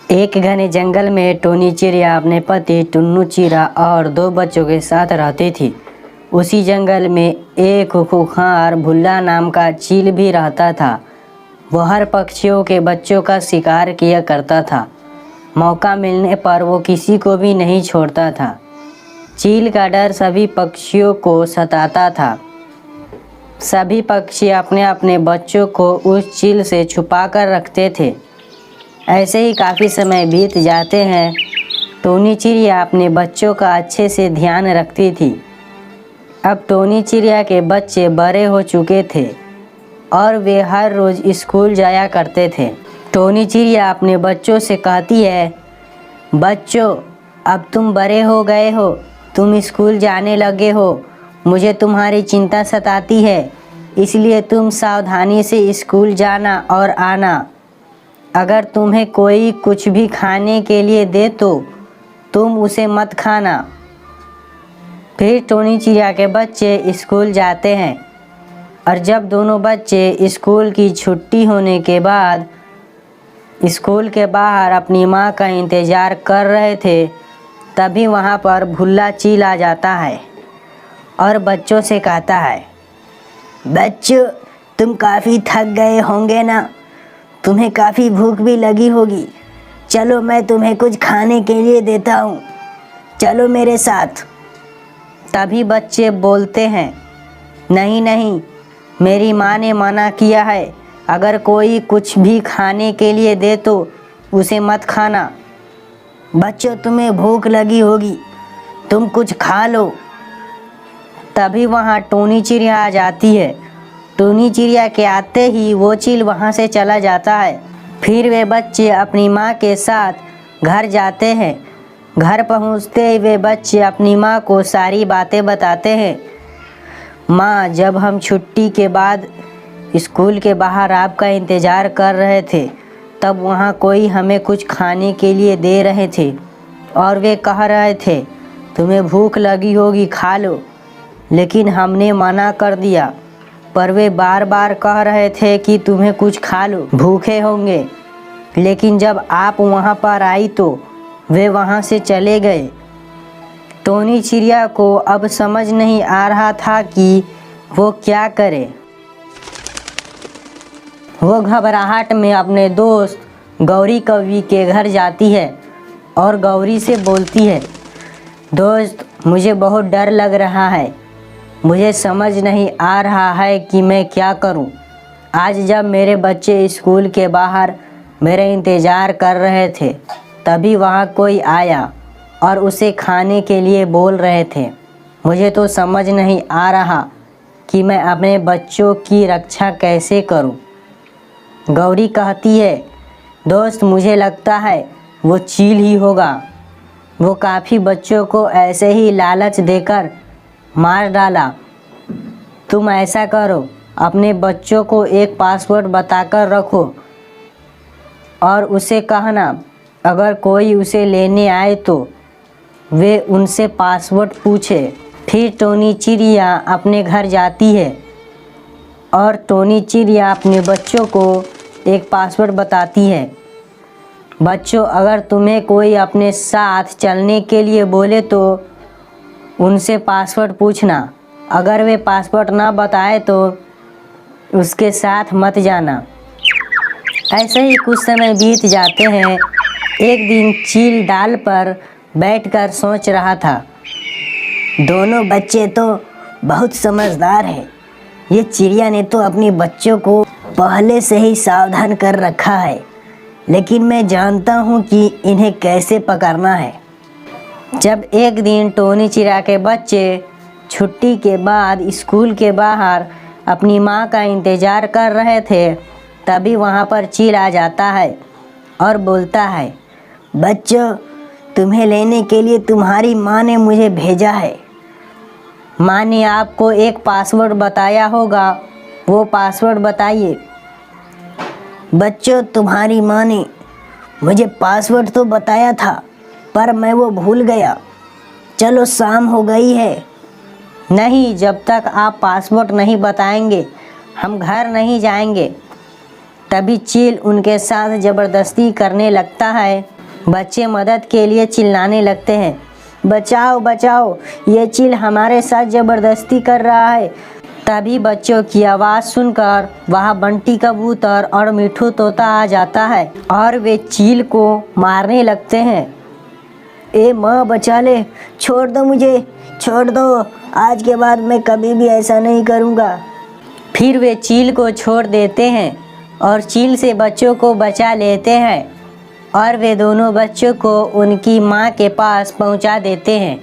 एक घने जंगल में टोनी चिड़िया अपने पति टुन्नू चिड़ा और 2 बच्चों के साथ रहती थी। उसी जंगल में एक खूंखार भुल्ला नाम का चील भी रहता था। वह हर पक्षियों के बच्चों का शिकार किया करता था। मौका मिलने पर वो किसी को भी नहीं छोड़ता था। चील का डर सभी पक्षियों को सताता था। सभी पक्षी अपने अपने बच्चों को उस चील से छुपा कर रखते थे। ऐसे ही काफ़ी समय बीत जाते हैं। टोनी चिड़िया अपने बच्चों का अच्छे से ध्यान रखती थी। अब टोनी चिड़िया के बच्चे बड़े हो चुके थे और वे हर रोज़ स्कूल जाया करते थे। टोनी चिड़िया अपने बच्चों से कहती है, बच्चों अब तुम बड़े हो गए हो, तुम स्कूल जाने लगे हो। मुझे तुम्हारी चिंता सताती है, इसलिए तुम सावधानी से स्कूल जाना और आना। अगर तुम्हें कोई कुछ भी खाने के लिए दे तो तुम उसे मत खाना। फिर टोनी चिड़िया के बच्चे स्कूल जाते हैं और जब दोनों बच्चे स्कूल की छुट्टी होने के बाद स्कूल के बाहर अपनी माँ का इंतज़ार कर रहे थे, तभी वहाँ पर भुल्ला चील आ जाता है और बच्चों से कहता है, बच्चों तुम काफ़ी थक गए होंगे ना, तुम्हें काफ़ी भूख भी लगी होगी। चलो मैं तुम्हें कुछ खाने के लिए देता हूँ, चलो मेरे साथ। तभी बच्चे बोलते हैं, नहीं नहीं, मेरी माँ ने मना किया है, अगर कोई कुछ भी खाने के लिए दे तो उसे मत खाना। बच्चों तुम्हें भूख लगी होगी, तुम कुछ खा लो। तभी वहाँ टोनी चिड़िया आ जाती है। टोनी चिड़िया के आते ही वो चील वहाँ से चला जाता है। फिर वे बच्चे अपनी माँ के साथ घर जाते हैं। घर पहुँचते ही वे बच्चे अपनी माँ को सारी बातें बताते हैं। माँ, जब हम छुट्टी के बाद स्कूल के बाहर आपका इंतज़ार कर रहे थे, तब वहाँ कोई हमें कुछ खाने के लिए दे रहे थे और वे कह रहे थे, तुम्हें भूख लगी होगी, खा लो। लेकिन हमने मना कर दिया, पर वे बार बार कह रहे थे कि तुम्हें कुछ खा लो, भूखे होंगे। लेकिन जब आप वहाँ पर आई तो वे वहाँ से चले गए। टोनी चिड़िया को अब समझ नहीं आ रहा था कि वो क्या करे। वो घबराहट में अपने दोस्त गौरी कौवी के घर जाती है और गौरी से बोलती है, दोस्त मुझे बहुत डर लग रहा है, मुझे समझ नहीं आ रहा है कि मैं क्या करूं। आज जब मेरे बच्चे स्कूल के बाहर मेरे इंतज़ार कर रहे थे, तभी वहाँ कोई आया और उसे खाने के लिए बोल रहे थे। मुझे तो समझ नहीं आ रहा कि मैं अपने बच्चों की रक्षा कैसे करूं। गौरी कहती है, दोस्त मुझे लगता है वो चील ही होगा। वो काफ़ी बच्चों को ऐसे ही लालच देकर मार डाला। तुम ऐसा करो, अपने बच्चों को एक पासवर्ड बताकर रखो और उसे कहना अगर कोई उसे लेने आए तो वे उनसे पासवर्ड पूछे। फिर टोनी चिड़िया अपने घर जाती है और टोनी चिड़िया अपने बच्चों को एक पासवर्ड बताती है। बच्चों, अगर तुम्हें कोई अपने साथ चलने के लिए बोले तो उनसे पासवर्ड पूछना। अगर वे पासवर्ड ना बताए तो उसके साथ मत जाना। ऐसे ही कुछ समय बीत जाते हैं। एक दिन चील डाल पर बैठकर सोच रहा था, दोनों बच्चे तो बहुत समझदार हैं। ये चिड़िया ने तो अपने बच्चों को पहले से ही सावधान कर रखा है, लेकिन मैं जानता हूँ कि इन्हें कैसे पकड़ना है। जब एक दिन टोनी चिड़िया के बच्चे छुट्टी के बाद स्कूल के बाहर अपनी माँ का इंतज़ार कर रहे थे, तभी वहाँ पर चील आ जाता है और बोलता है, बच्चों तुम्हें लेने के लिए तुम्हारी माँ ने मुझे भेजा है। माँ ने आपको एक पासवर्ड बताया होगा, वो पासवर्ड बताइए। बच्चों, तुम्हारी माँ ने मुझे पासवर्ड तो बताया था, पर मैं वो भूल गया। चलो शाम हो गई है। नहीं, जब तक आप पासवर्ड नहीं बताएंगे हम घर नहीं जाएंगे। तभी चील उनके साथ ज़बरदस्ती करने लगता है। बच्चे मदद के लिए चिल्लाने लगते हैं, बचाओ बचाओ, ये चील हमारे साथ ज़बरदस्ती कर रहा है। तभी बच्चों की आवाज़ सुनकर वहाँ बंटी कबूतर और मिठू तोता आ जाता है और वे चील को मारने लगते हैं। ए माँ बचा ले, छोड़ दो मुझे, छोड़ दो, आज के बाद मैं कभी भी ऐसा नहीं करूँगा। फिर वे चील को छोड़ देते हैं और चील से बच्चों को बचा लेते हैं और वे दोनों बच्चों को उनकी माँ के पास पहुँचा देते हैं।